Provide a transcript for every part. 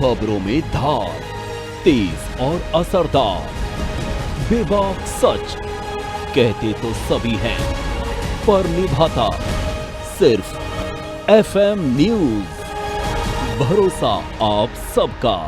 खबरों में धार, तेज और असरदार, बेबाक सच कहते तो सभी हैं, पर निभाता सिर्फ एफएम न्यूज। भरोसा आप सबका।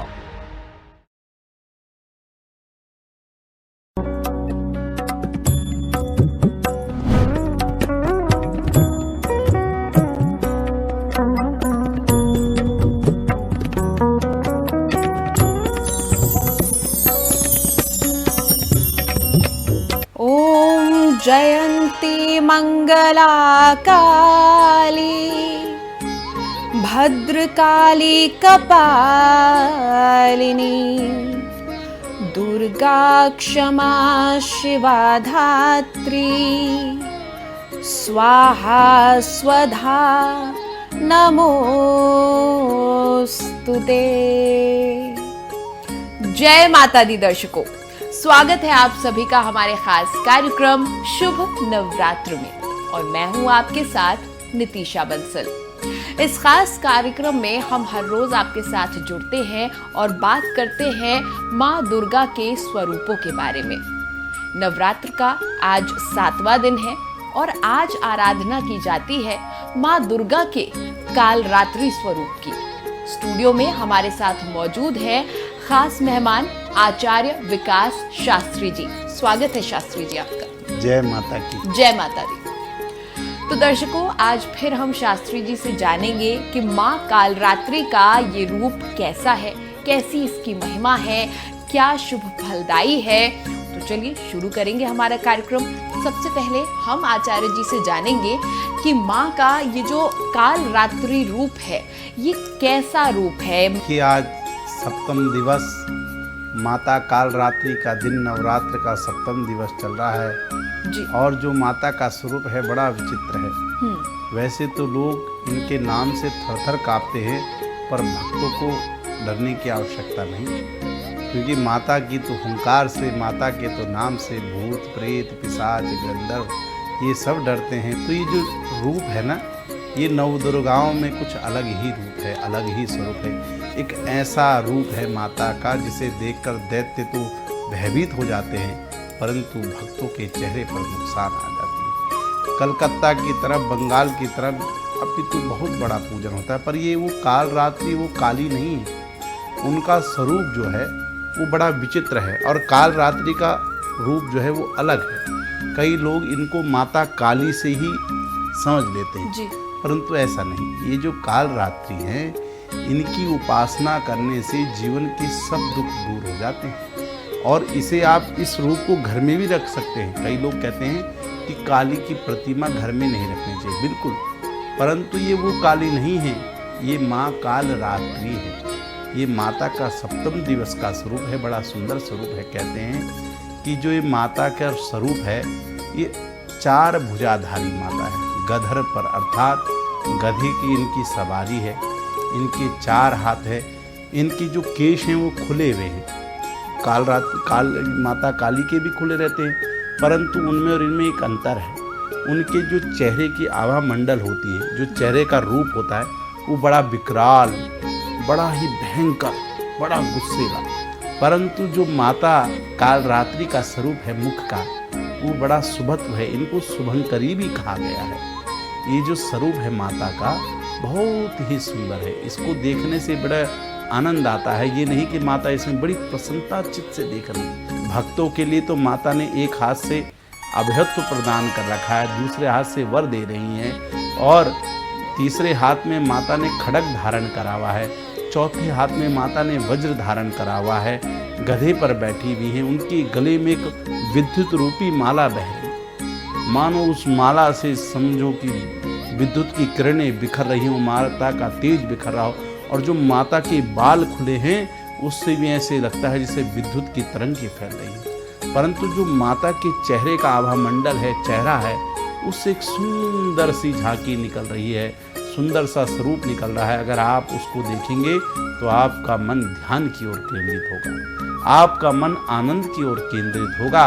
जयन्ती मंगला काली भद्रकाली कपालिनी दुर्गा क्षमा शिवा धात्री स्वाहा स्वधा नमोस्तुते। जय माता दी दर्शकों, स्वागत है आप सभी का हमारे खास कार्यक्रम शुभ नवरात्र में और मैं हूं आपके साथ नितिशा बंसल। इस खास कार्यक्रम में हम हर रोज आपके साथ जुड़ते हैं और बात करते हैं माँ दुर्गा के स्वरूपों के बारे में। नवरात्र का आज 7वां दिन है और आज आराधना की जाती है माँ दुर्गा के कालरात्रि स्वरूप की। स्टूडियो में हमारे साथ मौजूद है खास मेहमान आचार्य विकास शास्त्री जी। स्वागत है शास्त्री जी आपका। जय माता की। जय माता दी। तो दर्शकों, आज फिर हम शास्त्री जी से जानेंगे कि माँ कालरात्रि का ये रूप कैसा है, कैसी इसकी महिमा है, क्या शुभ फलदायी है। तो चलिए शुरू करेंगे हमारा कार्यक्रम। सबसे पहले हम आचार्य जी से जानेंगे कि माँ का ये जो कालरात्रि रूप है ये कैसा रूप है। कि आज सप्तम दिवस माता कालरात्रि का दिन, नवरात्र का सप्तम दिवस चल रहा है जी। और जो माता का स्वरूप है बड़ा विचित्र है। वैसे तो लोग इनके नाम से थर-थर कांपते हैं, पर भक्तों को डरने की आवश्यकता नहीं, क्योंकि माता की तो हुंकार से, माता के तो नाम से भूत प्रेत पिशाच गंधर्व ये सब डरते हैं। तो ये जो रूप है ना, ये नवदुर्गाओं में कुछ अलग ही रूप है, अलग ही स्वरूप है। एक ऐसा रूप है माता का जिसे देखकर दैत्य तो भयभीत हो जाते हैं, परंतु भक्तों के चेहरे पर नुकसान आ जाती है। कलकत्ता की तरफ, बंगाल की तरफ अभी तो बहुत बड़ा पूजन होता है, पर ये वो कालरात्रि वो काली नहीं है, उनका स्वरूप जो है वो बड़ा विचित्र है और कालरात्रि का रूप जो है वो अलग है। कई लोग इनको माता काली से ही समझ लेते हैं जी। परंतु ऐसा नहीं। ये जो कालरात्रि हैं, इनकी उपासना करने से जीवन के सब दुख दूर हो जाते हैं और इसे आप इस रूप को घर में भी रख सकते हैं। कई लोग कहते हैं कि काली की प्रतिमा घर में नहीं रखनी चाहिए, बिल्कुल, परंतु ये वो काली नहीं है, ये माँ कालरात्रि है। ये माता का सप्तम दिवस का स्वरूप है, बड़ा सुंदर स्वरूप है। कहते हैं कि जो ये माता का स्वरूप है ये 4 भुजाधारी माता है। गधर पर अर्थात गधे की इनकी सवारी है, इनके 4 हाथ है, इनकी जो केश हैं वो खुले हुए हैं। माता काली के भी खुले रहते हैं, परंतु उनमें और इनमें एक अंतर है। उनके जो चेहरे की आभा मंडल होती है, जो चेहरे का रूप होता है वो बड़ा विकराल, बड़ा ही भयंकर, बड़ा गुस्सेला। परंतु जो माता कालरात्रि का स्वरूप है मुख का, वो बड़ा शुभत्व है, इनको शुभंकरी भी कहा गया है। ये जो स्वरूप है माता का बहुत ही सुंदर है, इसको देखने से बड़ा आनंद आता है। ये नहीं कि माता इसमें बड़ी प्रसन्नता चित्त से देख रही है। भक्तों के लिए तो माता ने एक हाथ से अभयत्व प्रदान कर रखा है, दूसरे हाथ से वर दे रही हैं और तीसरे हाथ में माता ने खड्ग धारण करा हुआ है, चौथे हाथ में माता ने वज्र धारण करा हुआ है, गधे पर बैठी हुई हैं। उनके गले में एक विद्युत रूपी माला बह रही, मानो उस माला से समझो कि विद्युत की किरणें बिखर रही हों, माता का तेज बिखर रहा हो। और जो माता के बाल खुले हैं उससे भी ऐसे लगता है जैसे विद्युत की तरंगें फैल रही हैं। परंतु जो माता के चेहरे का आभा मंडल है, चेहरा है, उससे एक सुंदर सी झांकी निकल रही है, सुंदर सा स्वरूप निकल रहा है। अगर आप उसको देखेंगे तो आपका मन ध्यान की ओर केंद्रित होगा, आपका मन आनंद की ओर केंद्रित होगा।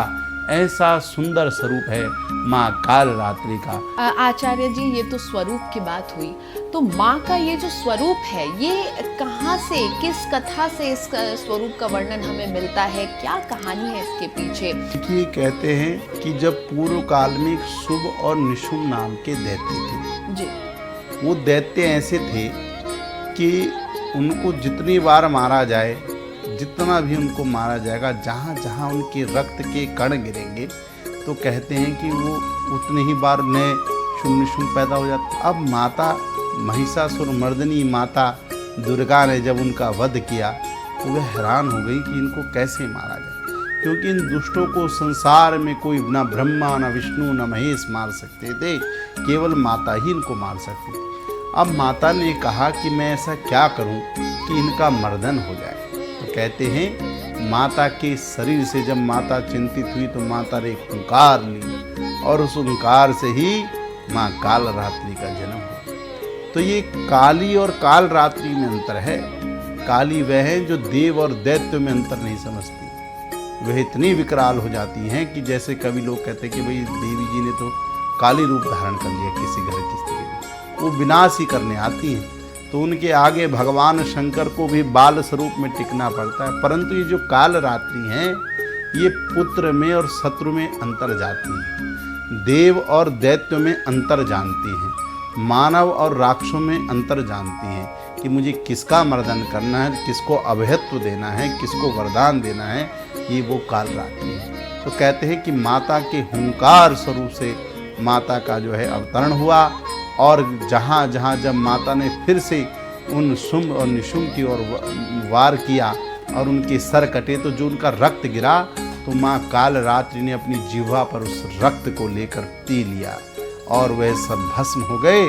ऐसा सुंदर स्वरूप है माँ कालरात्रि का। आचार्य जी, ये तो स्वरूप की बात हुई, तो तो माँ का ये जो स्वरूप है, ये कहाँ से, किस कथा से इस स्वरूप का वर्णन हमें मिलता है, क्या कहानी है इसके पीछे? देखिए, कहते हैं कि जब पूर्व काल में एक शुभ और निशुम्भ नाम के दैत्य थे जी। वो दैत्य ऐसे थे कि उनको जितनी बार मारा जाए, जितना भी उनको मारा जाएगा, जहाँ जहाँ उनके रक्त के कण गिरेंगे तो कहते हैं कि वो उतने ही बार नए शुभ निशुम्भ पैदा हो जाते। अब माता महिषासुर मर्दिनी माता दुर्गा ने जब उनका वध किया तो वह हैरान हो गई कि इनको कैसे मारा जाए, क्योंकि इन दुष्टों को संसार में कोई ना ब्रह्मा ना विष्णु ना महेश मार सकते थे, केवल माता ही इनको मार सकती थी। अब माता ने कहा कि मैं ऐसा क्या करूं कि इनका मर्दन हो जाए। तो कहते हैं माता के शरीर से जब माता चिंतित हुई तो माता ने एक हुंकार ली और उस हुंकार से ही माँ कालरात्रि का जन्म हुआ। तो ये काली और काल रात्रि में अंतर है। काली वह है जो देव और दैत्य में अंतर नहीं समझती, वह इतनी विकराल हो जाती हैं कि जैसे कभी लोग कहते हैं कि भाई देवी जी ने तो काली रूप धारण कर लिया किसी घर की स्त्री ने, वो विनाश ही करने आती हैं। तो उनके आगे भगवान शंकर को भी बाल स्वरूप में टिकना पड़ता है। परंतु ये जो काल रात्रि हैं ये पुत्र में और शत्रु में अंतर जाती हैं, देव और दैत्य में अंतर जानती हैं, मानव और राक्षसों में अंतर जानती हैं कि मुझे किसका मर्दन करना है, किसको अभयत्व देना है, किसको वरदान देना है, ये वो काल रात्रि है। तो कहते हैं कि माता के हुंकार स्वरूप से माता का जो है अवतरण हुआ और जहाँ जहाँ जब माता ने फिर से उन शुंभ और निशुंभ की ओर वार किया और उनके सर कटे तो जो उनका रक्त गिरा तो माँ काल रात्रि ने अपनी जिह्वा पर उस रक्त को लेकर पी लिया और वह सब भस्म हो गए।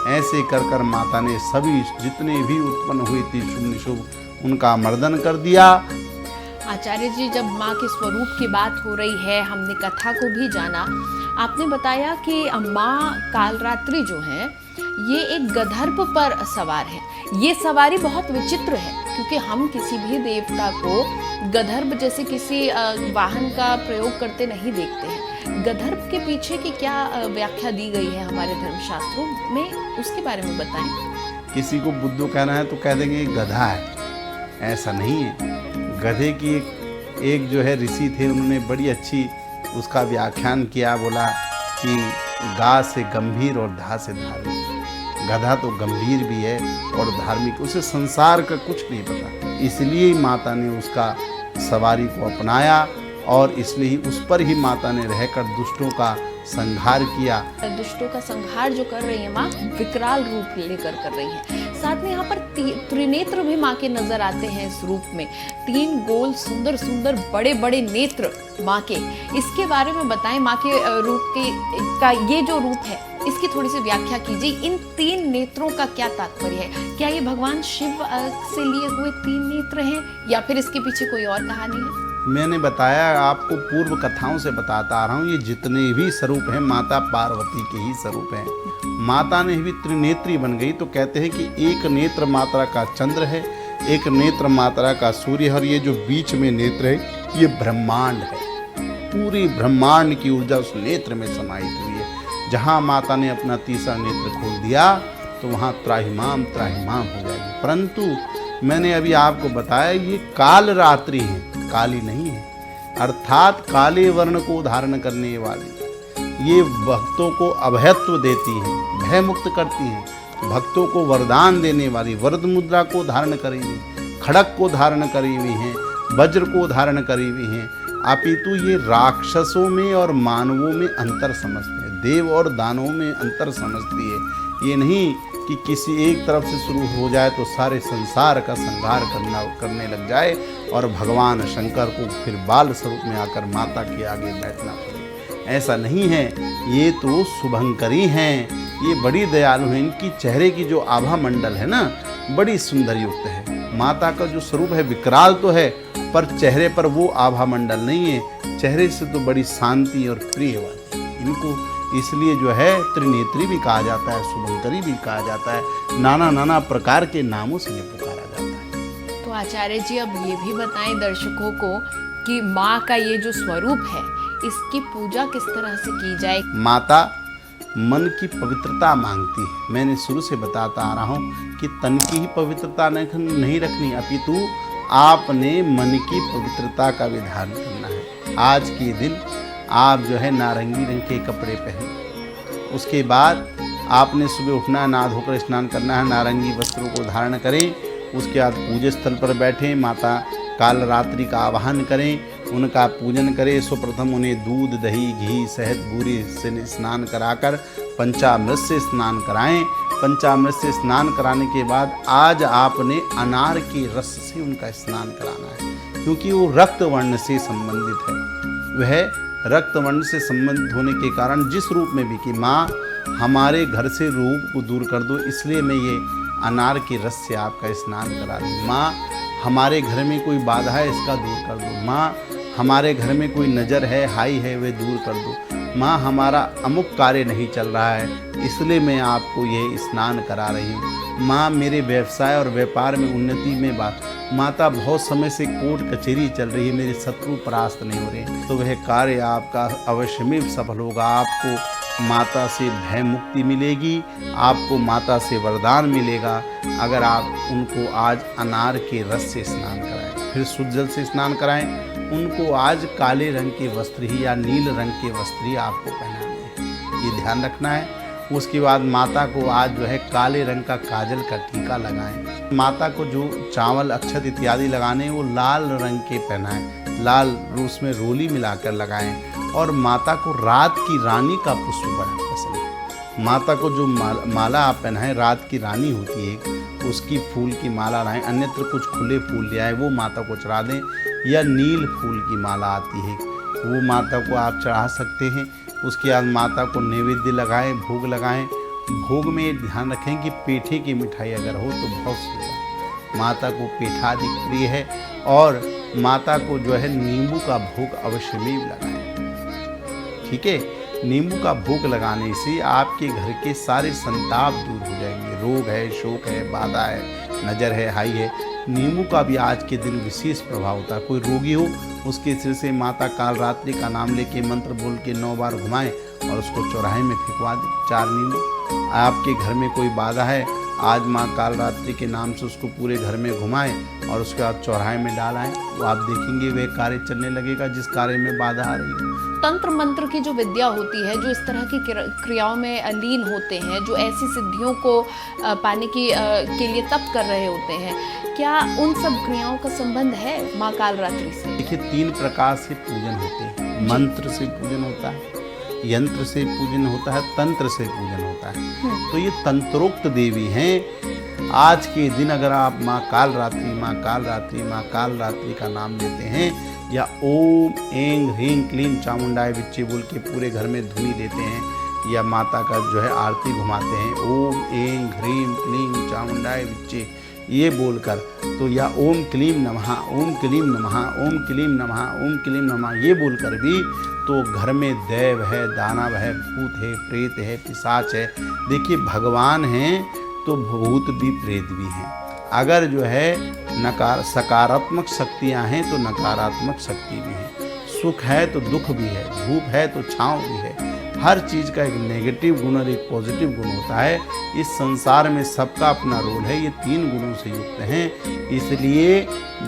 ऐसे कर कर माता ने सभी जितने भी उत्पन्न हुए थे शुभ निशुभ उनका मर्दन कर दिया। आचार्य जी, जब माँ के स्वरूप की बात हो रही है, हमने कथा को भी जाना, आपने बताया कि माँ कालरात्रि जो है ये एक गधर्प पर सवार है। ये सवारी बहुत विचित्र है क्योंकि हम किसी भी देवता को गधर्प जैसे किसी वाहन का प्रयोग करते नहीं देखते हैं। गधर्प के पीछे की क्या व्याख्या दी गई है हमारे धर्मशास्त्रों में, उसके बारे में बताएं। किसी को बुद्धू कहना है तो कह देंगे गधा है, ऐसा नहीं है। गधे की एक जो है ऋषि थे, उन्होंने बड़ी अच्छी उसका व्याख्यान किया, बोला कि गा से गंभीर और धा से धार्मिक। गधा तो गंभीर भी है और धार्मिक, उसे संसार का कुछ नहीं पता, इसलिए माता ने उसका सवारी को अपनाया और इसलिए ही उस पर ही माता ने रहकर दुष्टों का संहार किया। दुष्टों का संहार जो कर रही है माँ, विकराल रूप लेकर कर रही है। साथ में यहाँ पर त्रिनेत्र भी माँ के नजर आते हैं इस रूप में, 3 गोल सुंदर सुंदर बड़े बड़े नेत्र माँ के। इसके बारे में बताएं, माँ के रूप का ये जो रूप है इसकी थोड़ी सी व्याख्या कीजिए। इन 3 नेत्रों का क्या तात्पर्य है? क्या ये भगवान शिव से लिए हुए 3 नेत्र हैं या फिर इसके पीछे कोई और कहानी है? मैंने बताया, आपको पूर्व कथाओं से बताता आ रहा हूँ, ये जितने भी स्वरूप हैं माता पार्वती के ही स्वरूप हैं। माता ने भी त्रिनेत्री बन गई। तो कहते हैं कि एक नेत्र माता का चंद्र है, एक नेत्र माता का सूर्य है और ये जो बीच में नेत्र है ये ब्रह्मांड है। पूरी ब्रह्मांड की ऊर्जा उस नेत्र में समाहित हुई है। जहाँ माता ने अपना तीसरा नेत्र खोल दिया तो वहाँ त्राहिमाम त्राहिमाम हो जाएगी। परंतु मैंने अभी आपको बताया ये काल रात्रि है, काली नहीं है, अर्थात काले वर्ण को धारण करने वाली। ये भक्तों को अभयत्व देती है, भय मुक्त करती है, भक्तों को वरदान देने वाली, वरद मुद्रा को धारण करी हुई, खड़क को धारण करी हुई हैं, वज्र को धारण करी हुई हैं। अपितु ये राक्षसों में और मानवों में अंतर समझते हैं, देव और दानवों में अंतर समझती है। ये नहीं कि किसी एक तरफ से शुरू हो जाए तो सारे संसार का संहार करने लग जाए और भगवान शंकर को फिर बाल स्वरूप में आकर माता के आगे बैठना पड़े, ऐसा नहीं है। ये तो शुभंकरी हैं, ये बड़ी दयालु हैं। इनकी चेहरे की जो आभा मंडल है ना, बड़ी सुंदर युक्त है। माता का जो स्वरूप है विकराल तो है पर चेहरे पर वो आभा मंडल नहीं है, चेहरे से तो बड़ी शांति और प्रिय वाली। इनको इसलिए जो है त्रिनेत्री भी कहा जाता है, शुभंकरी भी कहा जाता है, नाना नाना प्रकार के नामों से ये पुकारा जाता है। तो आचार्य जी अब ये भी बताएं दर्शकों को कि माँ का ये जो स्वरूप है इसकी पूजा किस तरह से की जाए। माता मन की पवित्रता मांगती है। मैंने शुरू से बताता आ रहा हूँ कि तन की ही पवित्रता नहीं रखनी, अपितु आपने मन की पवित्रता का विधान करना है। आज के दिन आप जो है नारंगी रंग के कपड़े पहने, उसके बाद आपने सुबह उठना है, नहा धोकर स्नान करना है, नारंगी वस्त्रों को धारण करें। उसके बाद पूज्य स्थल पर बैठें, माता कालरात्रि का आवाहन करें, उनका पूजन करें। सर्वप्रथम उन्हें दूध, दही, घी, शहद, बूरी से स्नान कराकर पंचामृत से स्नान कराएं। पंचामृत से स्नान कराने के बाद आज आपने अनार के रस से उनका स्नान कराना है, क्योंकि वो रक्त वर्ण से संबंधित है। वह रक्त वर्ण से संबंधित होने के कारण जिस रूप में भी कि माँ हमारे घर से रोग को दूर कर दो, इसलिए मैं ये अनार के रस से आपका स्नान करा दूँ। माँ हमारे घर में कोई बाधा है, इसका दूर कर दो। माँ हमारे घर में कोई नज़र है, हाई है, वे दूर कर दो। माँ हमारा अमुक कार्य नहीं चल रहा है, इसलिए मैं आपको ये स्नान करा रही हूँ। माँ मेरे व्यवसाय और व्यापार में उन्नति में माता बहुत समय से कोर्ट कचहरी चल रही है, मेरे शत्रु परास्त नहीं हो रहे, तो वह कार्य आपका अवश्य में सफल होगा। आपको माता से भय मुक्ति मिलेगी, आपको माता से वरदान मिलेगा अगर आप उनको आज अनार के रस से स्नान कराएं। फिर शुद्ध जल से स्नान कराएं। उनको आज काले रंग के वस्त्र ही या नील रंग के वस्त्र ही आपको पहनाने हैं, ये ध्यान रखना है। उसके बाद माता को आज जो है काले रंग का काजल का टीका लगाएं। माता को जो चावल, अक्षत इत्यादि लगाने हैं वो लाल रंग के पहनाएं, लाल उसमें रोली मिलाकर लगाएं। और माता को रात की रानी का पुष्प बड़ा पसंद है। माता को जो माला आप पहनाएं, रात की रानी होती है, उसकी फूल की माला लाएं। अन्यत्र कुछ खुले फूल ले आए, वो माता को चढ़ा दें, या नील फूल की माला आती है, वो माता को आप चढ़ा सकते हैं। उसके बाद माता को नैवेद्य लगाएं, भोग लगाएं। भोग में ध्यान रखें कि पेठे की मिठाई अगर हो तो बहुत सुंदर, माता को पेठा अधिक प्रिय है। और माता को जो है नींबू का भोग अवश्य में लगाएं, ठीक है। नींबू का भोग लगाने से आपके घर के सारे संताप दूर हो जाएंगे। रोग है, शोक है, बाधा है, नज़र है, हाई है, नींबू का भी आज के दिन विशेष प्रभाव होता है। कोई रोगी हो उसके सिर से माता कालरात्रि का नाम लेके मंत्र बोल के 9 बार घुमाएं और उसको चौराहे में फेंकवा दें 4 नींबू। आपके घर में कोई बाधा है, आज माँ कालरात्रि के नाम से उसको पूरे घर में घुमाएं और उसके बाद चौराहे में डालाएं, तो आप देखेंगे वह कार्य चलने लगेगा जिस कार्य में बाधा आ रही है। तंत्र मंत्र की जो विद्या होती है, जो इस तरह की क्रियाओं में लीन होते हैं, जो ऐसी सिद्धियों को पाने के लिए तप कर रहे होते हैं, क्या उन सब क्रियाओं का संबंध है माँ कालरात्रि से? देखिए 3 प्रकार से पूजन होते हैं। मंत्र से पूजन होता है, यंत्र से पूजन होता है, तंत्र से पूजन होता है। तो ये तंत्रोक्त देवी हैं। आज के दिन अगर आप माँ कालरात्रि, माँ कालरात्रि, माँ कालरात्रि का नाम लेते हैं, या ओम ऐं ह्रीं क्लीं चामुंडाय विच्चे बोल के पूरे घर में धुनी देते हैं, या माता का जो है आरती घुमाते हैं, ओम ऐं ह्रीं क्लीं चामुंडाय विच्चे ये बोलकर, तो या ओम क्लीं नमः, ओम क्लीं नमः, ओम क्लीं नमः, ओम क्लीं नमः ये बोलकर भी, तो घर में दैव है, दानव है, भूत है, प्रेत है, पिशाच है। देखिए भगवान हैं तो भूत भी, प्रेत भी हैं। अगर जो है सकारात्मक शक्तियाँ हैं तो नकारात्मक शक्ति भी है। सुख है तो दुख भी है, धूप है तो छाँव भी है। हर चीज़ का एक नेगेटिव गुण और एक पॉजिटिव गुण होता है। इस संसार में सबका अपना रोल है, ये 3 गुणों से युक्त हैं। इसलिए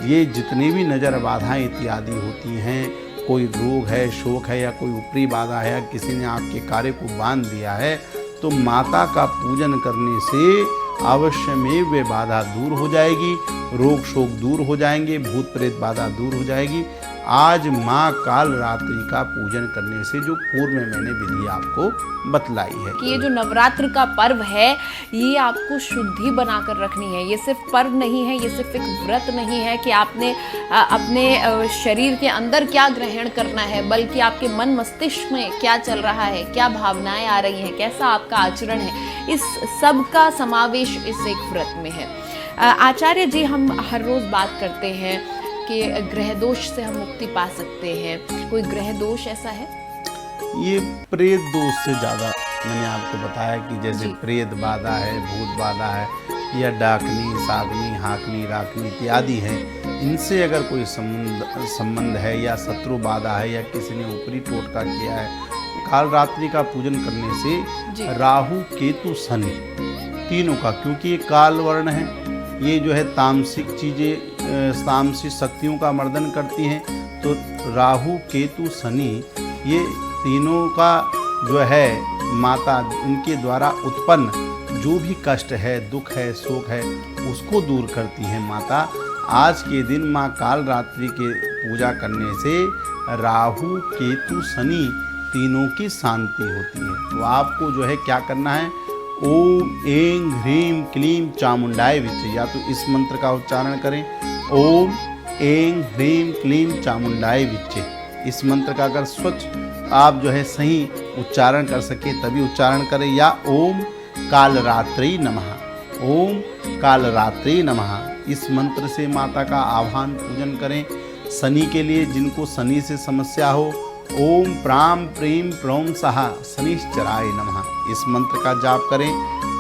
ये जितनी भी नज़र बाधाएं इत्यादि होती हैं, कोई रोग है, शोक है, या कोई ऊपरी बाधा है, या किसी ने आपके कार्य को बांध दिया है, तो माता का पूजन करने से अवश्य में वे बाधा दूर हो जाएगी, रोग शोक दूर हो जाएंगे, भूत प्रेत बाधा दूर हो जाएगी। आज माँ कालरात्रि का पूजन करने से जो पूर्व में मैंने विधि आपको बतलाई है कि ये जो नवरात्र का पर्व है, ये आपको शुद्धि बनाकर रखनी है। ये सिर्फ पर्व नहीं है, ये सिर्फ एक व्रत नहीं है कि आपने अपने शरीर के अंदर क्या ग्रहण करना है, बल्कि आपके मन मस्तिष्क में क्या चल रहा है, क्या भावनाएं आ रही हैं, कैसा आपका आचरण है, इस सब का समावेश इस एक व्रत में है। आचार्य जी, हम हर रोज बात करते हैं कि ग्रह दोष से हम मुक्ति पा सकते हैं। कोई ग्रह दोष ऐसा है? ये प्रेत दोष से ज़्यादा मैंने आपको बताया कि जैसे प्रेत बाधा है, भूत बाधा है, या डाकनी, सागनी, हाकनी, राकनी इत्यादि हैं, इनसे अगर कोई संबंध है, या शत्रु बाधा है, या किसी ने ऊपरी टोटका किया है, कालरात्रि का पूजन करने जी। से राहु केतु शनि तीनों का, क्योंकि ये काल वर्ण है, ये जो है तामसिक चीज़ें, तामसिक शक्तियों का मर्दन करती हैं, तो राहु केतु शनि ये तीनों का जो है माता उनके द्वारा उत्पन्न जो भी कष्ट है, दुख है, शोक है, उसको दूर करती है माता। आज के दिन माँ कालरात्रि के पूजा करने से राहु केतु शनि तीनों की शांति होती है। तो आपको जो है क्या करना है, ओम ऐं ह्रीं क्लीं चामुंडाय विच्चे, या तो इस मंत्र का उच्चारण करें, ओम ऐं ह्रीं क्लीं चामुंडाय विच्चे। इस मंत्र का अगर स्वच्छ आप जो है सही उच्चारण कर सके तभी उच्चारण करें, या ओम कालरात्रि नमः, ओम कालरात्रि नमः। इस मंत्र से माता का आह्वान पूजन करें। शनि के लिए जिनको शनि से समस्या हो, ओम प्राम प्रीम प्रौम सहा शनिश्चराय नमः, इस मंत्र का जाप करें।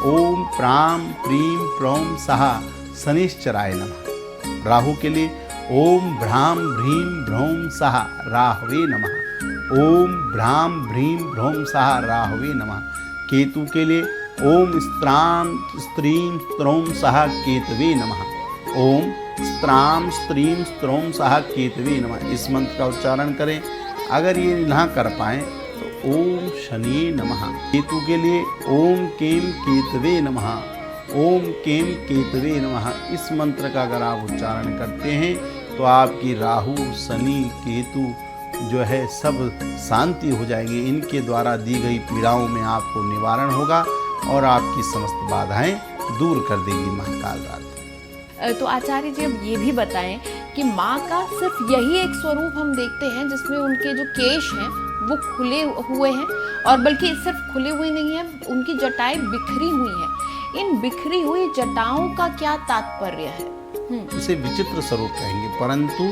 ओम प्राम प्रीम प्रौम सहा शनिश्चराय नमः। राहु के लिए ओम भ्राम भ्रीम भ्रौम सहा राहवे नमः, ओम भ्राम भ्रीम भ्रौम सहा राहवे नमः। केतु के लिए ओम स्त्रां स्त्रीं स्त्रौं सहा केतवे नमः, ओम स्त्रां स्त्रीं स्त्रौं सहा केतवे नमः। इस मंत्र का उच्चारण करें। अगर ये ना कर पाएँ तो ओम शनि नमः। केतु के लिए ओम केम केतवे नमः, ओम केम केतवे नमः। इस मंत्र का अगर आप उच्चारण करते हैं तो आपकी राहु शनि केतु जो है सब शांति हो जाएंगे। इनके द्वारा दी गई पीड़ाओं में आपको निवारण होगा और आपकी समस्त बाधाएं दूर कर देगी माँ कालरात्रि। तो आचार्य जी अब ये भी बताएं कि माँ का सिर्फ यही एक स्वरूप हम देखते हैं जिसमें उनके जो केश हैं वो खुले हुए हैं, और बल्कि सिर्फ खुले हुए नहीं हैं, उनकी जटाएं बिखरी हुई हैं। इन बिखरी हुई जटाओं का क्या तात्पर्य है? इसे विचित्र स्वरूप कहेंगे, परंतु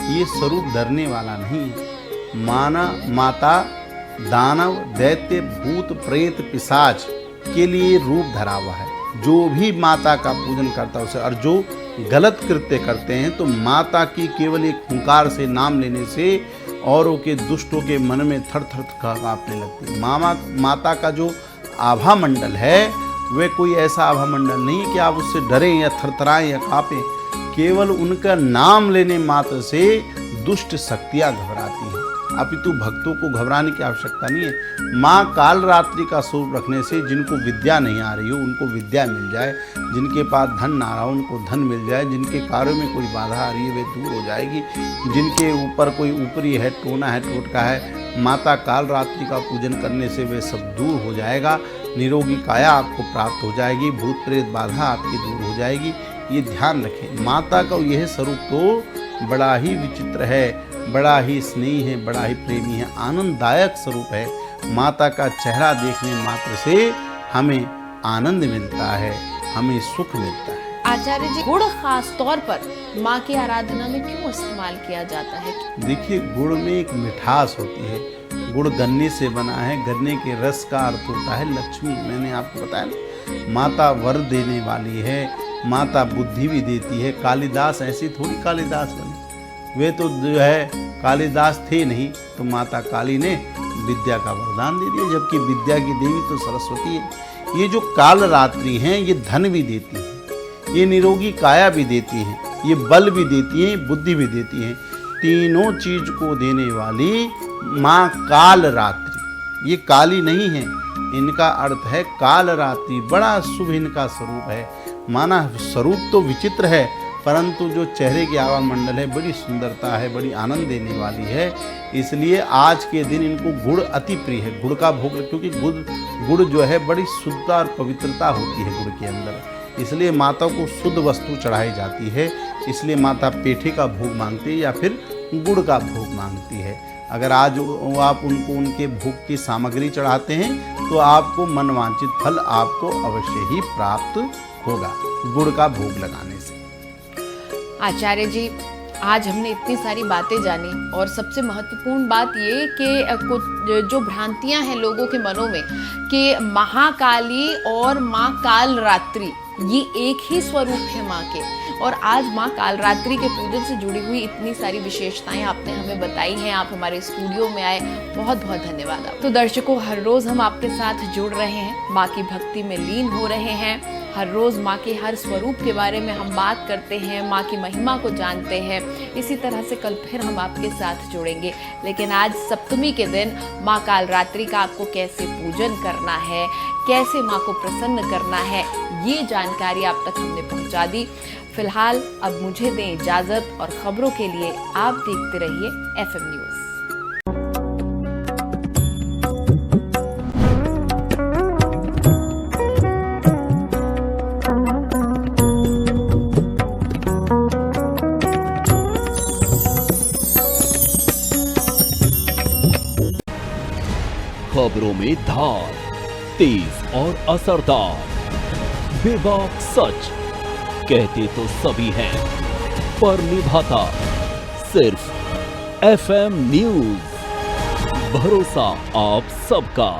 ये स्वरूप डरने वाला नहीं है। माता दानव दैत्य भूत प्रेत पिशाच के लिए रूप धरा हुआ है। जो भी माता का पूजन करता है उसे, और जो गलत कृत्य करते हैं तो माता की केवल एक हुंकार से, नाम लेने से औरों के दुष्टों के मन में थर थर कांपने लगती है। माता का जो आभा मंडल है वह कोई ऐसा आभा मंडल नहीं है कि आप उससे डरें या थरथराएं या कांपें। केवल उनका नाम लेने मात्र से दुष्ट शक्तियां घबराती हैं, अपितु भक्तों को घबराने की आवश्यकता नहीं है। माँ कालरात्रि का स्वरूप रखने से जिनको विद्या नहीं आ रही हो उनको विद्या मिल जाए, जिनके पास धन ना आ रहा हो उनको धन मिल जाए, जिनके कार्यों में कोई बाधा आ रही है वे दूर हो जाएगी, जिनके ऊपर कोई ऊपरी है, टोना है, टोटका है, माता कालरात्रि का पूजन करने से वे सब दूर हो जाएगा। निरोगी काया आपको प्राप्त हो जाएगी, भूत प्रेत बाधा आपकी दूर हो जाएगी। ये ध्यान रखें। माता का यह स्वरूप तो बड़ा ही विचित्र है, बड़ा ही स्नेही है, बड़ा ही प्रेमी है, आनंददायक स्वरूप है। माता का चेहरा देखने मात्र से हमें आनंद मिलता है, हमें सुख मिलता है। आचार्य जी, गुड़ खास तौर पर माँ की आराधना में क्यों इस्तेमाल किया जाता है? देखिए, गुड़ में एक मिठास होती है। गुड़ गन्ने से बना है, गन्ने के रस का अर्थ होता है लक्ष्मी। मैंने आपको बताया ना, माता वर देने वाली है, माता बुद्धि भी देती है। कालिदास ऐसी थोड़ी कालिदास बने, वे तो जो है कालिदास थे नहीं, तो माता काली ने विद्या का वरदान दे दिया, जबकि विद्या की देवी तो सरस्वती है। ये जो कालरात्रि हैं ये धन भी देती हैं, ये निरोगी काया भी देती हैं, ये बल भी देती हैं, बुद्धि भी देती हैं। तीनों चीज को देने वाली माँ कालरात्रि, ये काली नहीं है, इनका अर्थ है कालरात्रि। बड़ा शुभ इनका स्वरूप है। माना स्वरूप तो विचित्र है, परंतु जो चेहरे की आभा मंडल है बड़ी सुंदरता है, बड़ी आनंद देने वाली है। इसलिए आज के दिन इनको गुड़ अति प्रिय है। गुड़ का भोग, क्योंकि गुड़ जो है बड़ी शुद्धता और पवित्रता होती है गुड़ के अंदर, इसलिए माता को शुद्ध वस्तु चढ़ाई जाती है। इसलिए माता पेठे का भोग मांगती है या फिर गुड़ का भोग मांगती है। अगर आज आप उनको उनके भोग की सामग्री चढ़ाते हैं तो आपको मनवांछित फल आपको अवश्य ही प्राप्त होगा गुड़ का भोग लगाने से। आचार्य जी, आज हमने इतनी सारी बातें जानी, और सबसे महत्वपूर्ण बात ये कि कुछ जो भ्रांतियां हैं लोगों के मनों में कि महाकाली और माँ कालरात्रि ये एक ही स्वरूप है माँ के। और आज माँ कालरात्रि के पूजन से जुड़ी हुई इतनी सारी विशेषताएं आपने हमें बताई हैं, आप हमारे स्टूडियो में आए, बहुत बहुत धन्यवाद आप। तो दर्शकों, हर रोज हम आपके साथ जुड़ रहे हैं, माँ की भक्ति में लीन हो रहे हैं, हर रोज माँ के हर स्वरूप के बारे में हम बात करते हैं, माँ की महिमा को जानते हैं। इसी तरह से कल फिर हम आपके साथ जुड़ेंगे, लेकिन आज सप्तमी के दिन माँ कालरात्रि का आपको कैसे पूजन करना है, कैसे माँ को प्रसन्न करना है, ये जानकारी आप तक हमने पहुँचा दी। फिलहाल अब मुझे दें इजाजत और खबरों के लिए आप देखते रहिए FM न्यूज़। खबरों में धार, तेज और असरदार, बेबाक सच कहते तो सभी हैं, पर निभाता सिर्फ FM न्यूज़। भरोसा आप सबका।